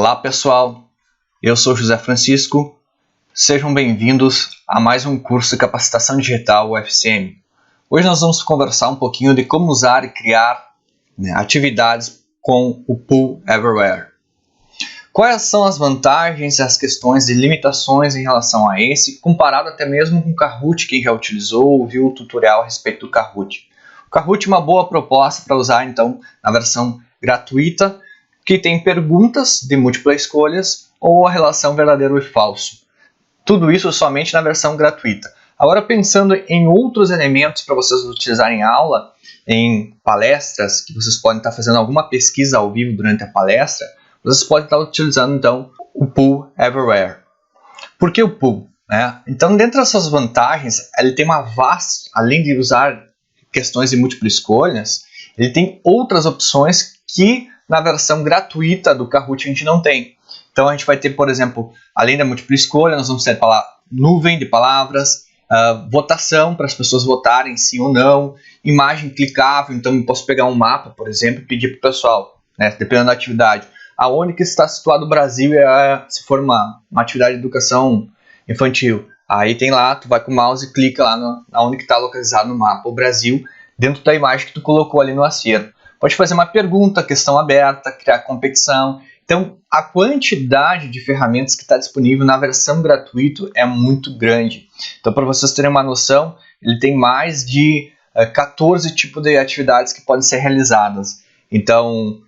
Olá pessoal, eu sou José Francisco, sejam bem-vindos a mais um curso de capacitação digital UFCM. Hoje nós vamos conversar um pouquinho de como usar e criar atividades com o Pool Everywhere. Quais são as vantagens e as questões de limitações em relação a esse, comparado até mesmo com o Kahoot, quem já utilizou ou viu o tutorial a respeito do Kahoot. O Kahoot é uma boa proposta para usar então na versão gratuita, que tem perguntas de múltiplas escolhas ou a relação verdadeiro e falso. Tudo isso somente na versão gratuita. Agora pensando em outros elementos para vocês utilizarem em aula, em palestras, que vocês podem estar fazendo alguma pesquisa ao vivo durante a palestra, vocês podem estar utilizando então o Pool Everywhere. Por que o Pool? Então, dentre essas vantagens, ele tem uma vasta, além de usar questões de múltiplas escolhas, ele tem outras opções que na versão gratuita do Kahoot a gente não tem. Então a gente vai ter, por exemplo, além da múltipla escolha, nós vamos ter nuvem de palavras, votação para as pessoas votarem sim ou não, imagem clicável, então eu posso pegar um mapa, por exemplo, e pedir para o pessoal, dependendo da atividade, aonde que está situado o Brasil, se for uma atividade de educação infantil. Aí tem lá, tu vai com o mouse e clica lá onde que está localizado no mapa o Brasil, dentro da imagem que tu colocou ali no acervo. Pode fazer uma pergunta, questão aberta, criar competição. Então, a quantidade de ferramentas que está disponível na versão gratuita é muito grande. Então, para vocês terem uma noção, ele tem mais de 14 tipos de atividades que podem ser realizadas. Então,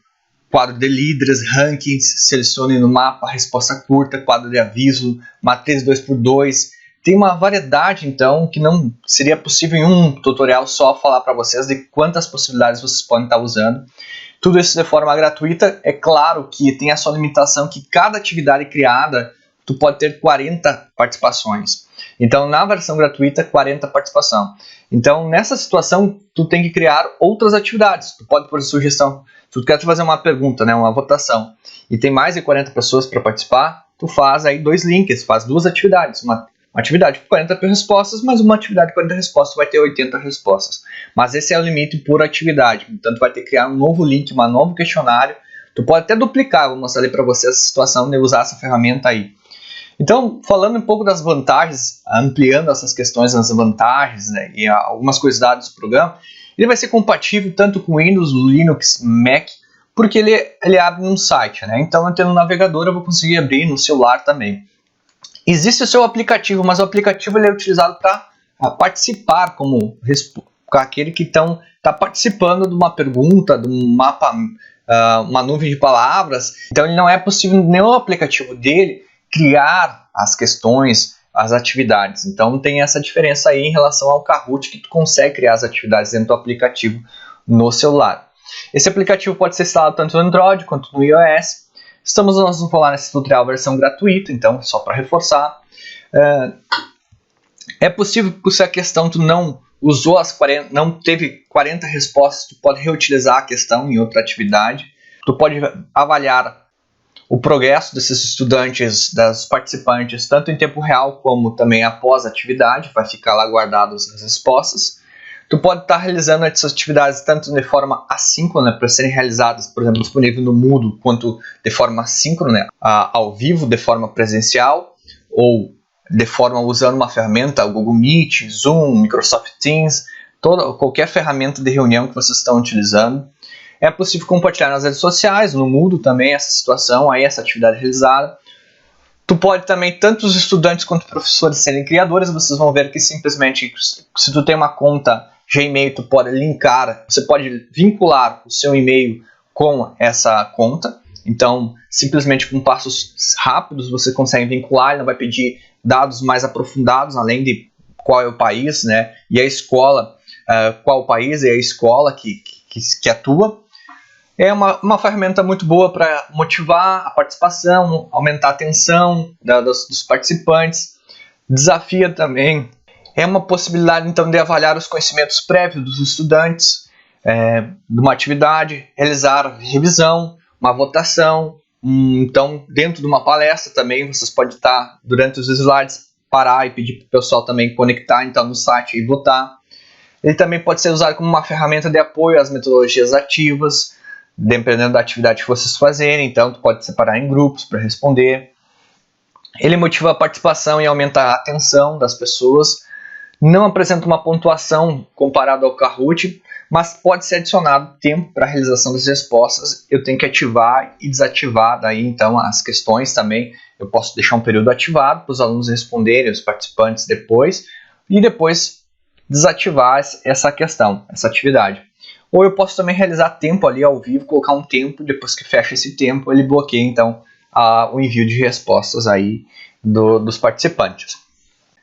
quadro de líderes, rankings, selecione no mapa, resposta curta, quadro de aviso, matriz 2x2. Tem uma variedade, então, que não seria possível em um tutorial só falar para vocês de quantas possibilidades vocês podem estar usando. Tudo isso de forma gratuita. É claro que tem a sua limitação que cada atividade criada, tu pode ter 40 participações. Então, na versão gratuita, 40 participação. Então, nessa situação, tu tem que criar outras atividades. Tu pode pôr sugestão. Se tu quer fazer uma pergunta, uma votação, e tem mais de 40 pessoas para participar, tu faz aí 2 links, faz 2 atividades. Uma atividade com 40 respostas, mas uma atividade com 40 respostas vai ter 80 respostas. Mas esse é o limite por atividade. Então, tu vai ter que criar um novo link, um novo questionário. Tu pode até duplicar, vou mostrar ali para vocês a situação de usar essa ferramenta aí. Então, falando um pouco das vantagens, ampliando essas questões das vantagens e algumas curiosidades do programa, ele vai ser compatível tanto com Windows, Linux, Mac, porque ele abre num site. Então, eu tendo um navegador, eu vou conseguir abrir no celular também. Existe o seu aplicativo, mas o aplicativo ele é utilizado para participar, como aquele que está participando de uma pergunta, de um mapa, uma nuvem de palavras. Então, ele não é possível no aplicativo dele criar as questões, as atividades. Então, tem essa diferença aí em relação ao Kahoot, que tu consegue criar as atividades dentro do aplicativo no celular. Esse aplicativo pode ser instalado tanto no Android quanto no iOS. Nós vamos falar nesse tutorial versão gratuita, então só para reforçar. É possível que se a questão tu não usou não teve 40 respostas, tu pode reutilizar a questão em outra atividade. Tu pode avaliar o progresso desses estudantes, dos participantes, tanto em tempo real como também após a atividade, vai ficar lá guardadas as respostas. Tu pode estar realizando essas atividades tanto de forma assíncrona, para serem realizadas, por exemplo, disponível no Moodle, quanto de forma síncrona, ao vivo, de forma presencial, ou de forma usando uma ferramenta, o Google Meet, Zoom, Microsoft Teams, qualquer ferramenta de reunião que vocês estão utilizando. É possível compartilhar nas redes sociais, no Moodle também, essa situação, essa atividade realizada. Tu pode também, tanto os estudantes quanto os professores serem criadores, vocês vão ver que simplesmente, se tu tem uma conta Gmail, tu pode linkar, você pode vincular o seu e-mail com essa conta. Então, simplesmente com passos rápidos você consegue vincular, ele não vai pedir dados mais aprofundados, além de qual é o país, e a escola, qual o país e a escola que atua. É uma ferramenta muito boa para motivar a participação, aumentar a atenção dos participantes. Desafia também. É uma possibilidade, então, de avaliar os conhecimentos prévios dos estudantes de uma atividade, realizar revisão, uma votação. Então, dentro de uma palestra também, vocês podem estar, durante os slides, parar e pedir para o pessoal também conectar então, no site e votar. Ele também pode ser usado como uma ferramenta de apoio às metodologias ativas. dependendo da atividade que vocês fazerem. Então, tu pode separar em grupos para responder. Ele motiva a participação e aumenta a atenção das pessoas. Não apresenta uma pontuação comparado ao Kahoot, mas pode ser adicionado tempo para a realização das respostas. Eu tenho que ativar e desativar daí então as questões também. Eu posso deixar um período ativado para os alunos responderem, os participantes depois, e depois desativar essa questão, essa atividade. Ou eu posso também realizar tempo ali ao vivo, colocar um tempo, depois que fecha esse tempo, ele bloqueia então o envio de respostas aí dos participantes.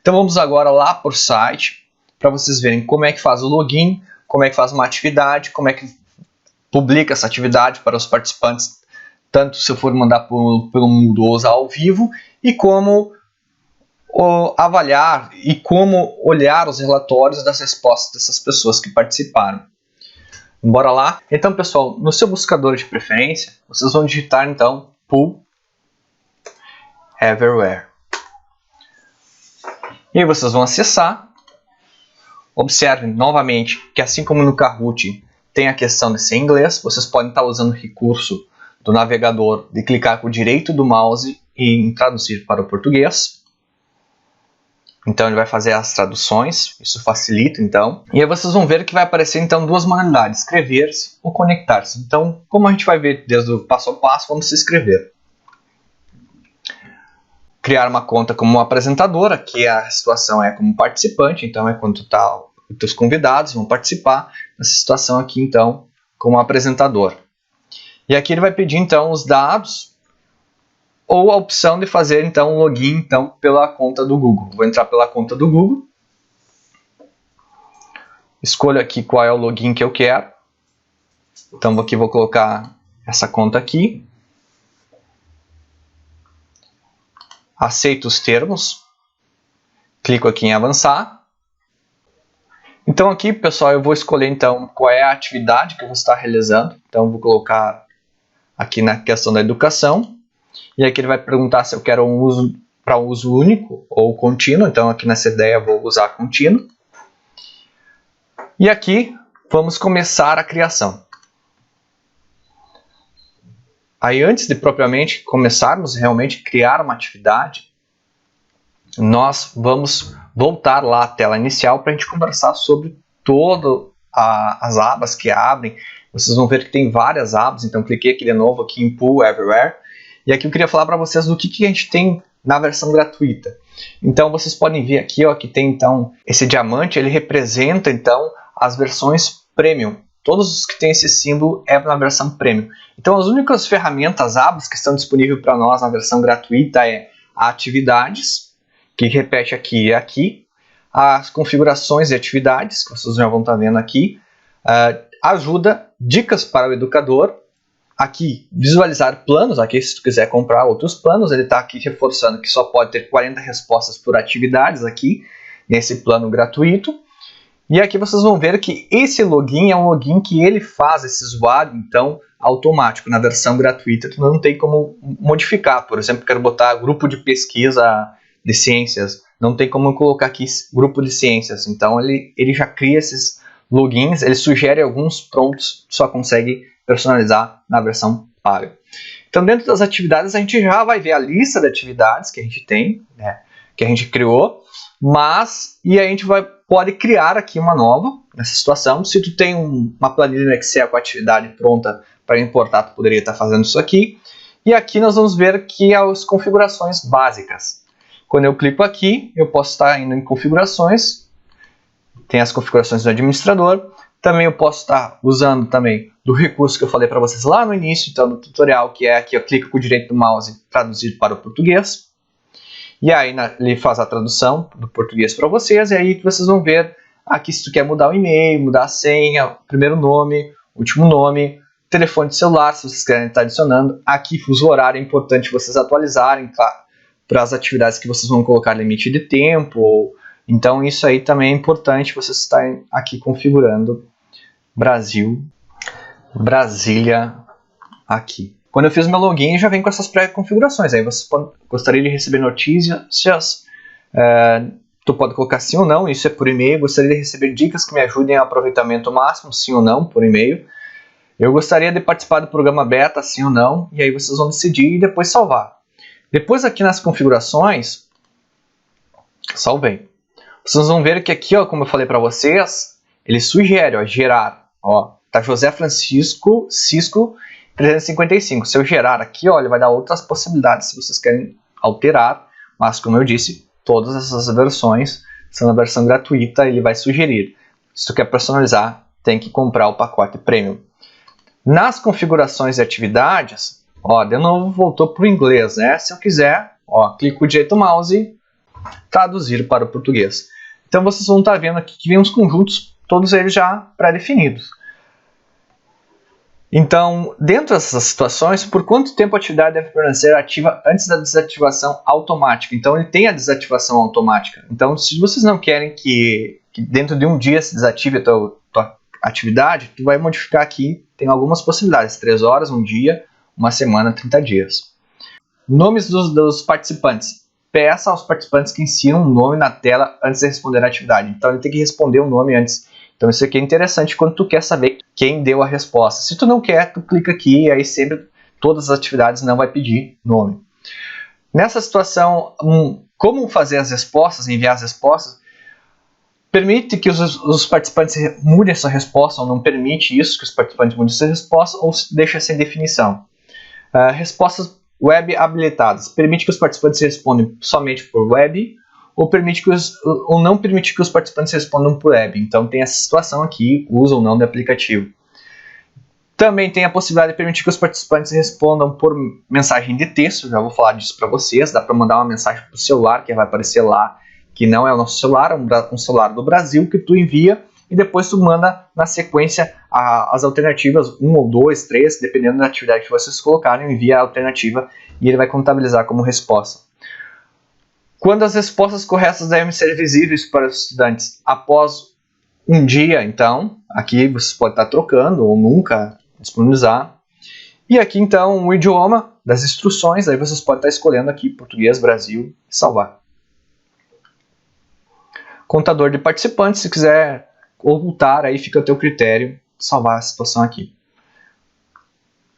Então vamos agora lá para o site, para vocês verem como é que faz o login, como é que faz uma atividade, como é que publica essa atividade para os participantes, tanto se eu for mandar pelo Moodle ou usar ao vivo, e como avaliar e como olhar os relatórios das respostas dessas pessoas que participaram. Bora lá? Então, pessoal, no seu buscador de preferência, vocês vão digitar então Pool Everywhere. E aí vocês vão acessar. Observem novamente que, assim como no Kahoot tem a questão de ser em inglês, vocês podem estar usando o recurso do navegador de clicar com o direito do mouse e em traduzir para o português. Então ele vai fazer as traduções, isso facilita então. E aí vocês vão ver que vai aparecer então duas modalidades, inscrever-se ou conectar-se. Então, como a gente vai ver desde o passo a passo, vamos se inscrever. Criar uma conta como apresentadora, que a situação é como participante, então é quando os teus convidados vão participar nessa situação aqui então como apresentador. E aqui ele vai pedir então os dados ou a opção de fazer então um login então pela conta do Google. Vou entrar pela conta do Google. Escolho aqui qual é o login que eu quero. Então aqui vou colocar essa conta aqui. Aceito os termos. Clico aqui em avançar. Então aqui, pessoal, eu vou escolher então qual é a atividade que eu vou estar realizando. Então vou colocar aqui na questão da educação. E aqui ele vai perguntar se eu quero um uso para uso único ou contínuo. Então aqui nessa ideia eu vou usar contínuo. E aqui vamos começar a criação. Aí antes de propriamente começarmos realmente a criar uma atividade, nós vamos voltar lá à tela inicial para a gente conversar sobre todas as abas que abrem. Vocês vão ver que tem várias abas, então cliquei aqui de novo aqui em Pool Everywhere. E aqui eu queria falar para vocês do que a gente tem na versão gratuita. Então vocês podem ver aqui ó, que tem então esse diamante, ele representa então as versões Premium. Todos os que têm esse símbolo é na versão Premium. Então as únicas ferramentas abas que estão disponíveis para nós na versão gratuita é atividades, que repete aqui e aqui, as configurações de atividades, que vocês já vão estar vendo aqui, ajuda, dicas para o educador, aqui visualizar planos, aqui se tu quiser comprar outros planos, ele está aqui reforçando que só pode ter 40 respostas por atividades aqui, nesse plano gratuito. E aqui vocês vão ver que esse login é um login que ele faz esse usuário, então, automático. Na versão gratuita, tu não tem como modificar. Por exemplo, quero botar grupo de pesquisa de ciências. Não tem como eu colocar aqui grupo de ciências. Então, ele já cria esses logins, ele sugere alguns prompts, só consegue personalizar na versão paga. Então, dentro das atividades, a gente já vai ver a lista de atividades que a gente tem, né, que a gente criou, e a gente pode criar aqui uma nova nessa situação. Se tu tem uma planilha no Excel com a atividade pronta para importar, tu poderia estar fazendo isso aqui. E aqui nós vamos ver que as configurações básicas. Quando eu clico aqui, eu posso estar indo em configurações, tem as configurações do administrador. Também eu posso estar usando também do recurso que eu falei para vocês lá no início, então do tutorial, que é aqui eu clico com o direito do mouse traduzir para o português. E aí ele faz a tradução do português para vocês, e aí que vocês vão ver aqui se tu quer mudar o e-mail, mudar a senha, primeiro nome, último nome, telefone de celular, se vocês querem estar adicionando. Aqui, fuso horário, é importante vocês atualizarem, claro, para as atividades que vocês vão colocar limite de tempo. Então isso aí também é importante vocês estarem aqui configurando Brasília aqui. Quando eu fiz meu login, já vem com essas pré-configurações. Aí você gostaria de receber notícias, tu pode colocar sim ou não, isso é por e-mail. Gostaria de receber dicas que me ajudem a aproveitamento máximo, sim ou não, por e-mail. Eu gostaria de participar do programa beta, sim ou não, e aí vocês vão decidir e depois salvar. Depois aqui nas configurações, salvei. Vocês vão ver que aqui, ó, como eu falei para vocês, ele sugere, ó, gerar, ó, tá José Francisco Cisco 355. Se eu gerar aqui, ó, ele vai dar outras possibilidades se vocês querem alterar, mas como eu disse, todas essas versões são a versão gratuita, ele vai sugerir. Se tu quer personalizar, tem que comprar o pacote Premium. Nas configurações de atividades, ó, de novo voltou para o inglês, né? Se eu quiser, ó, clico com o direito mouse e traduzir para o português. Então vocês vão estar vendo aqui que vem os conjuntos, todos eles já pré-definidos. Então, dentro dessas situações, por quanto tempo a atividade deve permanecer ativa antes da desativação automática? Então, ele tem a desativação automática. Então, se vocês não querem que dentro de um dia se desative a tua atividade, tu vai modificar aqui, tem algumas possibilidades, 3 horas, um dia, uma semana, 30 dias. Nomes dos participantes. Peça aos participantes que insiram um nome na tela antes de responder a atividade. Então, ele tem que responder o nome antes. Então, isso aqui é interessante quando tu quer saber quem deu a resposta. Se tu não quer, tu clica aqui e aí sempre todas as atividades não vai pedir nome. Nessa situação, como fazer as respostas, enviar as respostas, permite que os participantes mudem essa resposta ou não permite isso, que os participantes mudem essa resposta ou deixa sem definição. Respostas web habilitadas. Permite que os participantes respondam somente por web ou não permite que os participantes respondam por web. Então tem essa situação aqui, uso ou não do aplicativo. Também tem a possibilidade de permitir que os participantes respondam por mensagem de texto, já vou falar disso para vocês. Dá para mandar uma mensagem para o celular, que vai aparecer lá, que não é o nosso celular, é um celular do Brasil, que tu envia e depois tu manda na sequência as alternativas, 1 ou 2, 3, dependendo da atividade que vocês colocarem, envia a alternativa e ele vai contabilizar como resposta. Quando as respostas corretas devem ser visíveis para os estudantes após um dia, então, aqui você pode estar trocando ou nunca disponibilizar. E aqui então o idioma das instruções, aí vocês podem estar escolhendo aqui português, Brasil, salvar. Contador de participantes, se quiser ocultar, aí fica a teu critério salvar a situação aqui.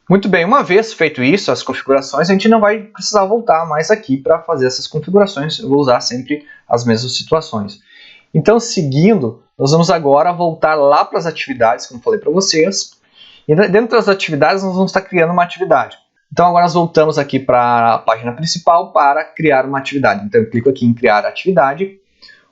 Muito bem, uma vez feito isso, as configurações, a gente não vai precisar voltar mais aqui para fazer essas configurações. Eu vou usar sempre as mesmas situações. Então, seguindo, nós vamos agora voltar lá para as atividades, como eu falei para vocês. E dentro das atividades, nós vamos estar criando uma atividade. Então, agora nós voltamos aqui para a página principal para criar uma atividade. Então, eu clico aqui em criar atividade.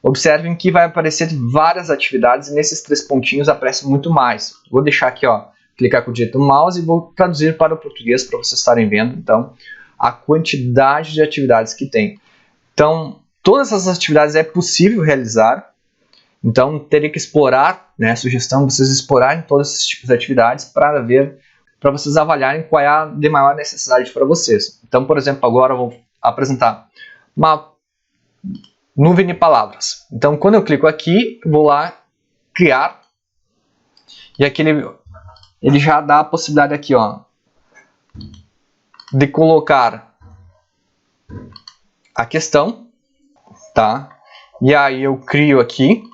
Observem que vai aparecer várias atividades e nesses 3 pontinhos aparece muito mais. Vou deixar aqui, ó, clicar com o direito mouse e vou traduzir para o português para vocês estarem vendo, então, a quantidade de atividades que tem. Então, todas essas atividades é possível realizar, então teria que explorar, né, a sugestão de vocês explorarem todos esses tipos de atividades para vocês avaliarem qual é a de maior necessidade para vocês. Então, por exemplo, agora eu vou apresentar uma nuvem de palavras. Então, quando eu clico aqui, eu vou lá criar e aqui ele já dá a possibilidade aqui, ó, de colocar a questão, tá? E aí eu crio aqui.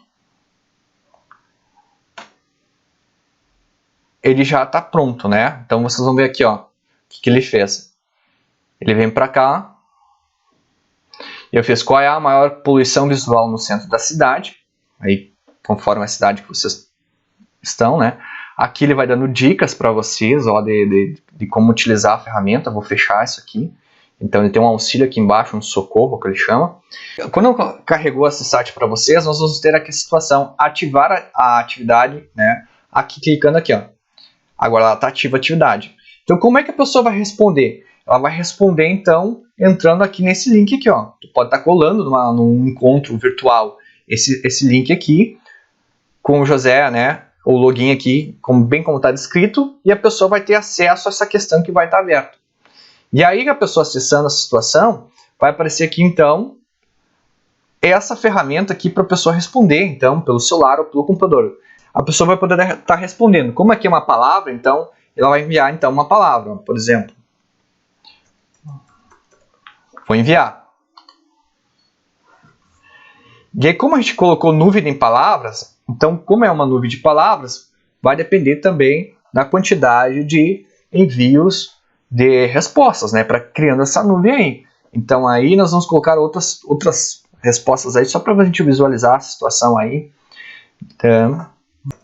Ele já está pronto, né? Então vocês vão ver aqui, ó, o que ele fez. Ele vem para cá. Eu fiz qual é a maior poluição visual no centro da cidade. Aí, conforme a cidade que vocês estão, né? Aqui ele vai dando dicas para vocês, ó, de como utilizar a ferramenta. Vou fechar isso aqui. Então ele tem um auxílio aqui embaixo, um socorro que ele chama. Quando eu carregou esse site para vocês, nós vamos ter aqui a situação ativar a atividade, né? Aqui clicando aqui, ó. Agora ela está ativa a atividade. Então como é que a pessoa vai responder? Ela vai responder então entrando aqui nesse link aqui, ó. Tu pode estar colando num encontro virtual esse link aqui com o José, né? O login aqui, bem como está descrito, e a pessoa vai ter acesso a essa questão que vai estar aberta. E aí a pessoa acessando essa situação, vai aparecer aqui então essa ferramenta aqui para a pessoa responder, então, pelo celular ou pelo computador. A pessoa vai poder estar respondendo. Como aqui é uma palavra, então, ela vai enviar então uma palavra, por exemplo. Vou enviar. E aí, como a gente colocou nuvem em palavras, então, como é uma nuvem de palavras, vai depender também na quantidade de envios de respostas, né, para criando essa nuvem aí. Então aí nós vamos colocar outras respostas aí, só para a gente visualizar a situação aí. Então,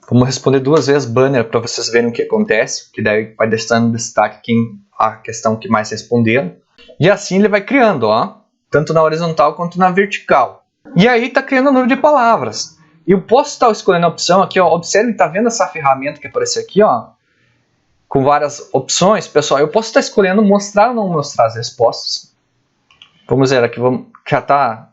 vamos responder 2 vezes banner para vocês verem o que acontece, que daí vai deixando destaque a questão que mais responderam. E assim ele vai criando, ó, tanto na horizontal quanto na vertical. E aí está criando a nuvem de palavras. E eu posso estar escolhendo a opção aqui, ó, observe, está vendo essa ferramenta que apareceu aqui, ó, com várias opções, pessoal. Eu posso estar escolhendo mostrar ou não mostrar as respostas. Vamos ver aqui, já está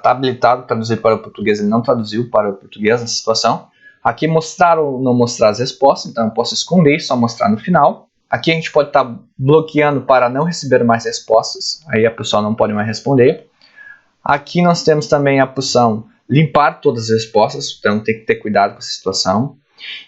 habilitado traduzir para o português, ele não traduziu para o português nessa situação. Aqui mostrar ou não mostrar as respostas, então eu posso esconder e só mostrar no final. Aqui a gente pode estar bloqueando para não receber mais respostas, aí a pessoa não pode mais responder. Aqui nós temos também a opção limpar todas as respostas, então tem que ter cuidado com essa situação.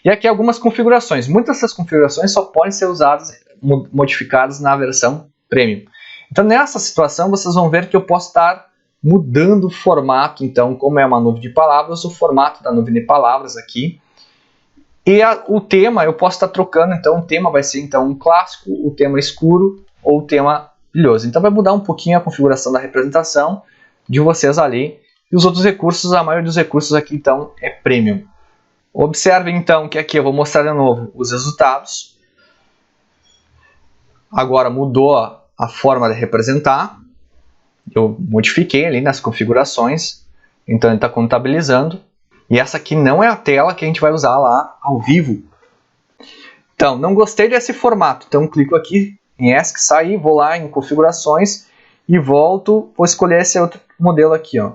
E aqui algumas configurações, muitas dessas configurações só podem ser usadas, modificadas na versão Premium. Então nessa situação vocês vão ver que eu posso estar mudando o formato, então como é uma nuvem de palavras, o formato da nuvem de palavras aqui. E o tema eu posso estar trocando, então o tema vai ser então um clássico, o tema escuro ou o tema brilhoso. Então vai mudar um pouquinho a configuração da representação de vocês ali. E os outros recursos, a maioria dos recursos aqui então é Premium. Observem então que aqui eu vou mostrar de novo os resultados. Agora mudou a forma de representar. Eu modifiquei ali nas configurações. Então ele está contabilizando. E essa aqui não é a tela que a gente vai usar lá ao vivo. Então, não gostei desse formato. Então clico aqui em ESC, sair, vou lá em configurações e volto. Vou escolher esse outro modelo aqui, ó.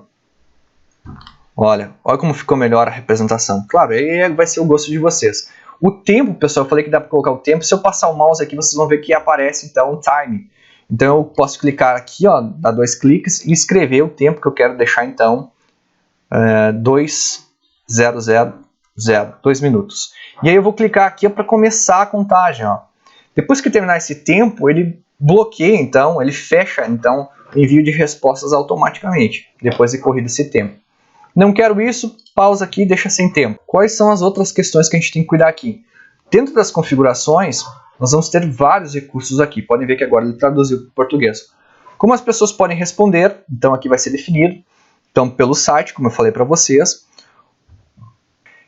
Olha como ficou melhor a representação. Claro, aí vai ser o gosto de vocês. O tempo, pessoal, eu falei que dá para colocar o tempo. Se eu passar o mouse aqui, vocês vão ver que aparece então o time. Então eu posso clicar aqui, ó, dar 2 cliques e escrever o tempo que eu quero deixar então 2 minutos. E aí eu vou clicar aqui para começar a contagem, ó. Depois que terminar esse tempo, ele bloqueia então, ele fecha então o envio de respostas automaticamente, depois de corrido esse tempo. Não quero isso, pausa aqui e deixa sem tempo. Quais são as outras questões que a gente tem que cuidar aqui? Dentro das configurações, nós vamos ter vários recursos aqui. Podem ver que agora ele traduziu para o português. Como as pessoas podem responder, então aqui vai ser definido. Então pelo site, como eu falei para vocês.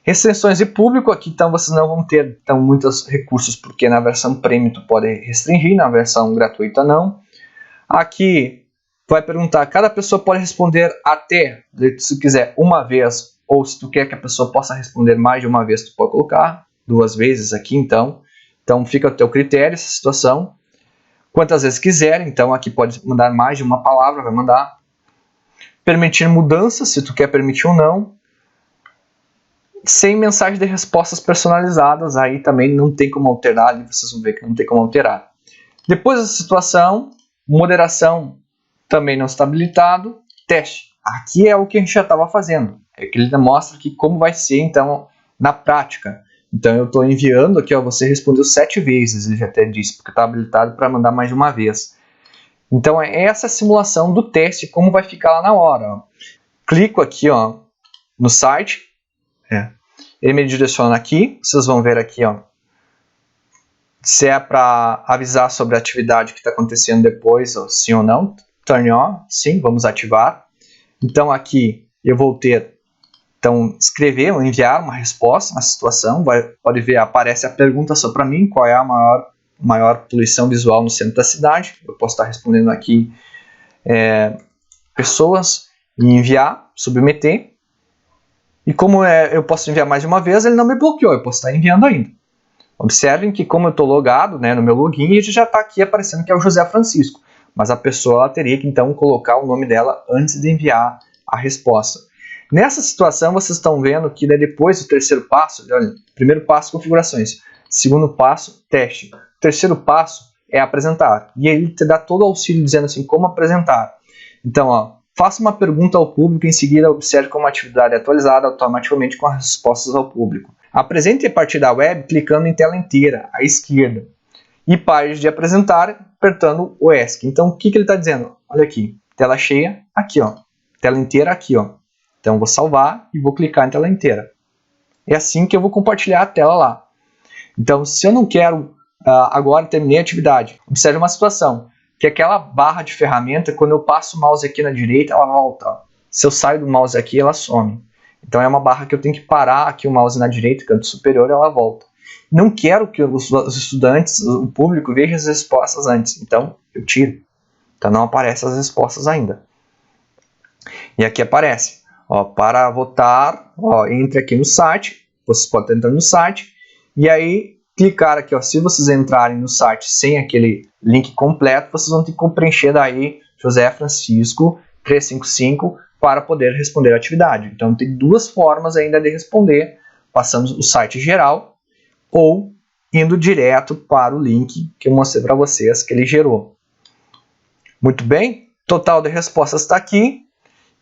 Restrições de público, aqui então vocês não vão ter então, muitos recursos, porque na versão Premium tu pode restringir, na versão gratuita não. Aqui vai perguntar, cada pessoa pode responder até, se quiser, uma vez, ou se tu quer que a pessoa possa responder mais de uma vez, tu pode colocar 2 vezes aqui então. Então fica ao teu critério essa situação. Quantas vezes quiser, então aqui pode mandar mais de uma palavra, vai mandar. Permitir mudanças, se tu quer permitir ou não. Sem mensagem de respostas personalizadas, aí também não tem como alterar, ali vocês vão ver que não tem como alterar. Depois dessa situação, moderação também não está habilitado, teste. Aqui é o que a gente já estava fazendo, é que ele mostra aqui como vai ser então na prática. Então eu estou enviando aqui, ó, você respondeu 7 vezes, ele já até disse, porque está habilitado para mandar mais de uma vez. Então é essa simulação do teste, como vai ficar lá na hora. Ó. Clico aqui, ó, no site. Ele me direciona aqui, vocês vão ver aqui, ó, se é para avisar sobre a atividade que está acontecendo depois, ó, sim ou não. Turn on, sim, vamos ativar. Então aqui eu vou ter, então, escrever ou enviar uma resposta na situação, pode ver, aparece a pergunta só para mim, qual é a maior poluição visual no centro da cidade. Eu posso estar respondendo aqui pessoas, e enviar, submeter. E como eu posso enviar mais de uma vez, ele não me bloqueou, eu posso estar enviando ainda. Observem que como eu estou logado, né, no meu login, ele já está aqui aparecendo que é o José Francisco. Mas a pessoa teria que então colocar o nome dela antes de enviar a resposta. Nessa situação, vocês estão vendo que depois do terceiro passo, olha, primeiro passo, configurações. Segundo passo, teste. O terceiro passo é apresentar. E ele te dá todo o auxílio dizendo assim, como apresentar. Então, ó, faça uma pergunta ao público e em seguida observe como a atividade é atualizada automaticamente com as respostas ao público. Apresente a partir da web clicando em tela inteira, à esquerda. E pare de apresentar apertando o ESC. Então o que ele está dizendo? Olha aqui, tela cheia, aqui ó. Tela inteira aqui ó. Então vou salvar e vou clicar em tela inteira. É assim que eu vou compartilhar a tela lá. Então, se eu não quero agora terminei a atividade, observe uma situação, que aquela barra de ferramenta, quando eu passo o mouse aqui na direita, ela volta. Se eu saio do mouse aqui, ela some. Então é uma barra que eu tenho que parar aqui o mouse na direita, canto superior, ela volta. Não quero que os estudantes, o público, veja as respostas antes. Então eu tiro. Então não aparecem as respostas ainda. E aqui aparece. Ó, para votar, ó, entre aqui no site. Vocês podem entrar no site. E aí clicar aqui. Ó, se vocês entrarem no site sem aquele link completo, vocês vão ter que preencher daí José Francisco 355 para poder responder a atividade. Então tem duas formas ainda de responder. Passando o site geral ou indo direto para o link que eu mostrei para vocês que ele gerou. Muito bem, total de respostas está aqui.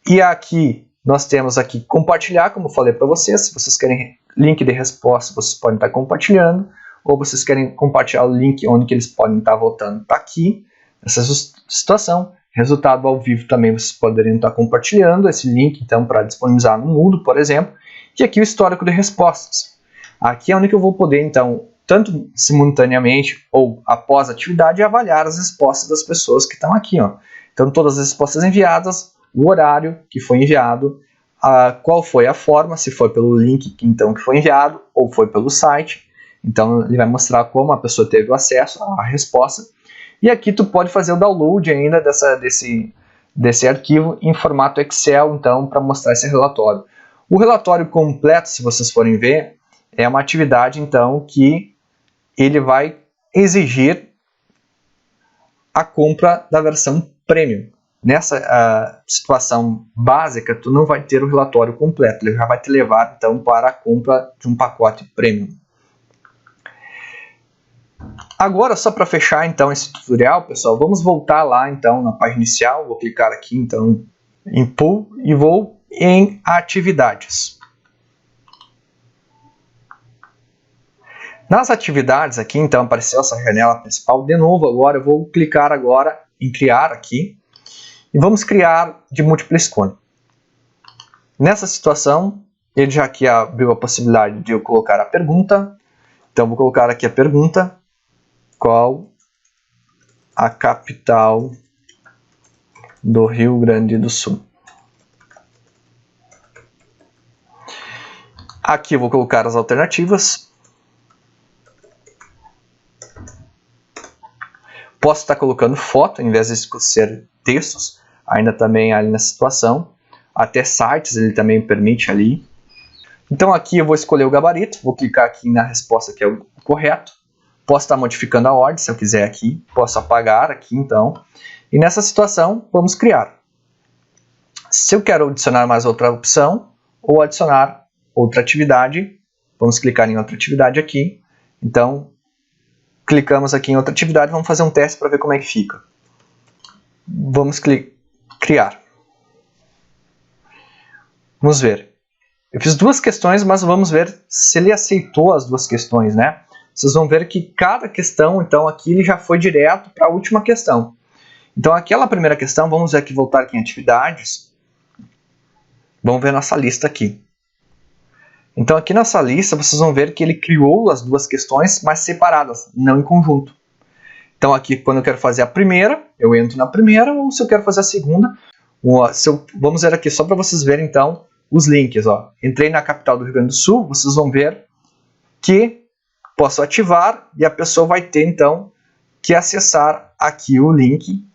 E aqui nós temos aqui compartilhar, como eu falei para vocês. Se vocês querem link de resposta, vocês podem estar compartilhando. Ou vocês querem compartilhar o link onde que eles podem estar votando, está aqui. Nessa situação. Resultado ao vivo também vocês poderiam estar compartilhando esse link então para disponibilizar no Moodle, por exemplo. E aqui o histórico de respostas. Aqui é onde eu vou poder então, tanto simultaneamente ou após a atividade, avaliar as respostas das pessoas que estão aqui. Ó. Então todas as respostas enviadas, o horário que foi enviado, qual foi a forma, se foi pelo link então, que foi enviado ou foi pelo site. Então ele vai mostrar como a pessoa teve o acesso à resposta. E aqui tu pode fazer o download ainda desse arquivo em formato Excel, então, para mostrar esse relatório. O relatório completo, se vocês forem ver, é uma atividade, então, que ele vai exigir a compra da versão Premium. Nessa situação básica, tu não vai ter o relatório completo, ele já vai te levar, então, para a compra de um pacote Premium. Agora, só para fechar então esse tutorial, pessoal, vamos voltar lá então na página inicial. Vou clicar aqui então em Pool e vou em Atividades. Nas atividades aqui então apareceu essa janela principal. De novo agora eu vou clicar agora em Criar aqui e vamos criar de múltipla escolha. Nessa situação, ele já aqui abriu a possibilidade de eu colocar a pergunta. Então vou colocar aqui a pergunta. Qual a capital do Rio Grande do Sul? Aqui eu vou colocar as alternativas. Posso estar colocando foto, em vez de ser textos, ainda também ali na situação. Até sites ele também permite ali. Então aqui eu vou escolher o gabarito, vou clicar aqui na resposta que é o correto. Posso estar modificando a ordem, se eu quiser aqui. Posso apagar aqui, então. E nessa situação, vamos criar. Se eu quero adicionar mais outra opção, ou adicionar outra atividade, vamos clicar em outra atividade aqui. Então, clicamos aqui em outra atividade, vamos fazer um teste para ver como é que fica. Vamos criar. Vamos ver. Eu fiz duas questões, mas vamos ver se ele aceitou as duas questões, né? Vocês vão ver que cada questão, então, aqui ele já foi direto para a última questão. Então, aquela primeira questão, vamos aqui voltar aqui em atividades. Vamos ver nossa lista aqui. Então, aqui nessa lista, vocês vão ver que ele criou as duas questões, mas separadas, não em conjunto. Então, aqui, quando eu quero fazer a primeira, eu entro na primeira, ou se eu quero fazer a segunda, vamos ver aqui só para vocês verem, então, os links. Ó. Entrei na capital do Rio Grande do Sul, vocês vão ver que posso ativar e a pessoa vai ter, então, que acessar aqui o link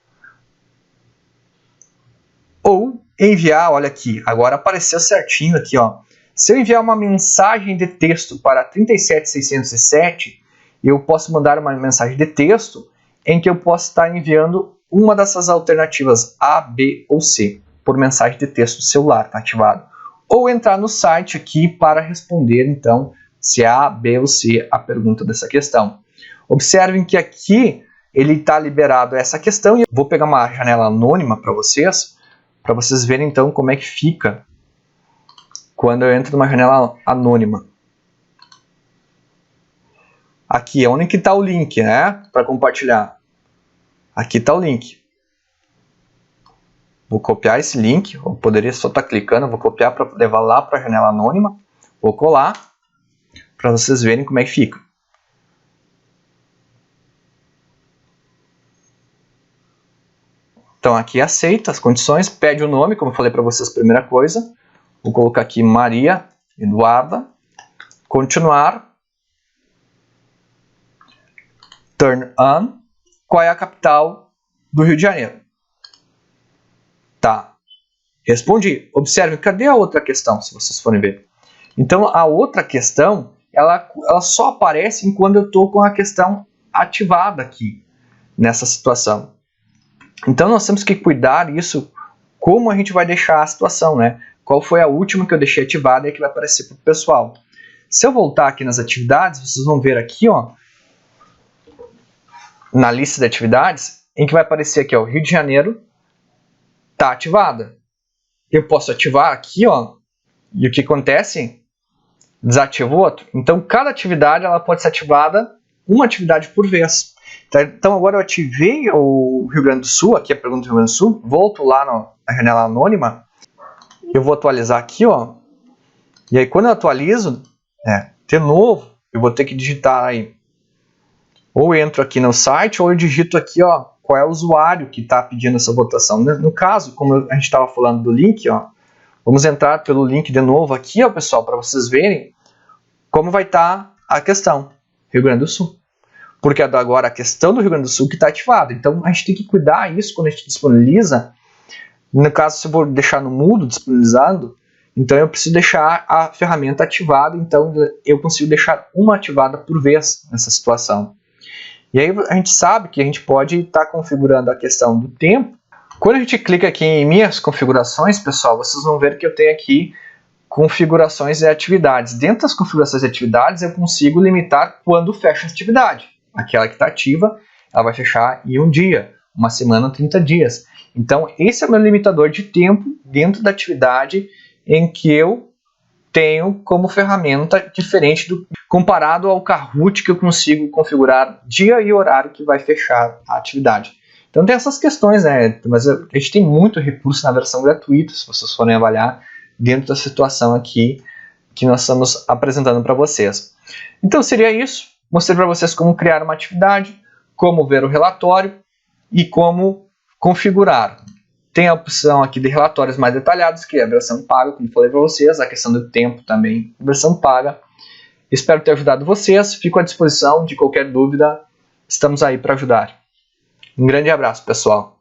ou enviar, olha aqui, agora apareceu certinho aqui, ó. Se eu enviar uma mensagem de texto para 37607, eu posso mandar uma mensagem de texto em que eu posso estar enviando uma dessas alternativas A, B ou C, por mensagem de texto do celular, tá ativado. Ou entrar no site aqui para responder, então, se é A, B ou C a pergunta dessa questão. Observem que aqui ele está liberado essa questão. E eu vou pegar uma janela anônima para vocês verem então como é que fica quando eu entro numa janela anônima. Aqui é onde está o link, né? Para compartilhar. Aqui está o link. Vou copiar esse link. Eu poderia só estar clicando. Vou copiar para levar lá para a janela anônima. Vou colar para vocês verem como é que fica. Então aqui aceita as condições, pede o nome, como eu falei para vocês, primeira coisa. Vou colocar aqui Maria Eduarda. Continuar. Turn on. Qual é a capital do Rio de Janeiro? Tá. Respondi. Observe, cadê a outra questão, se vocês forem ver? Então, a outra questão, ela só aparece quando eu estou com a questão ativada aqui, nessa situação. Então, nós temos que cuidar disso, como a gente vai deixar a situação, né? Qual foi a última que eu deixei ativada e que vai aparecer para o pessoal. Se eu voltar aqui nas atividades, vocês vão ver aqui, ó, na lista de atividades, em que vai aparecer aqui, ó, Rio de Janeiro está ativada. Eu posso ativar aqui, ó, e o que acontece? Desativo o outro. Então, cada atividade ela pode ser ativada uma atividade por vez. Então, agora eu ativei o Rio Grande do Sul, aqui a pergunta do Rio Grande do Sul, volto lá na janela anônima, eu vou atualizar aqui, ó, e aí quando eu atualizo, de novo, eu vou ter que digitar aí, ou entro aqui no site, ou eu digito aqui, ó, qual é o usuário que está pedindo essa votação. No caso, como a gente estava falando do link, ó, vamos entrar pelo link de novo aqui, ó, pessoal, para vocês verem como vai estar a questão Rio Grande do Sul. Porque agora a questão do Rio Grande do Sul que está ativada. Então, a gente tem que cuidar disso quando a gente disponibiliza. No caso, se eu vou deixar no mudo disponibilizado, então eu preciso deixar a ferramenta ativada. Então, eu consigo deixar uma ativada por vez nessa situação. E aí, a gente sabe que a gente pode estar configurando a questão do tempo. Quando a gente clica aqui em minhas configurações, pessoal, vocês vão ver que eu tenho aqui configurações e atividades. Dentro das configurações e atividades, eu consigo limitar quando fecha a atividade. Aquela que está ativa, ela vai fechar em um dia, uma semana, 30 dias. Então, esse é o meu limitador de tempo dentro da atividade em que eu tenho como ferramenta diferente comparado ao Kahoot, que eu consigo configurar dia e horário que vai fechar a atividade. Então, tem essas questões, né? Mas a gente tem muito recurso na versão gratuita, se vocês forem avaliar, dentro da situação aqui que nós estamos apresentando para vocês. Então, seria isso. Mostrei para vocês como criar uma atividade, como ver o relatório e como configurar. Tem a opção aqui de relatórios mais detalhados, que é a versão paga, como falei para vocês, a questão do tempo também, versão paga. Espero ter ajudado vocês, fico à disposição de qualquer dúvida, estamos aí para ajudar. Um grande abraço, pessoal.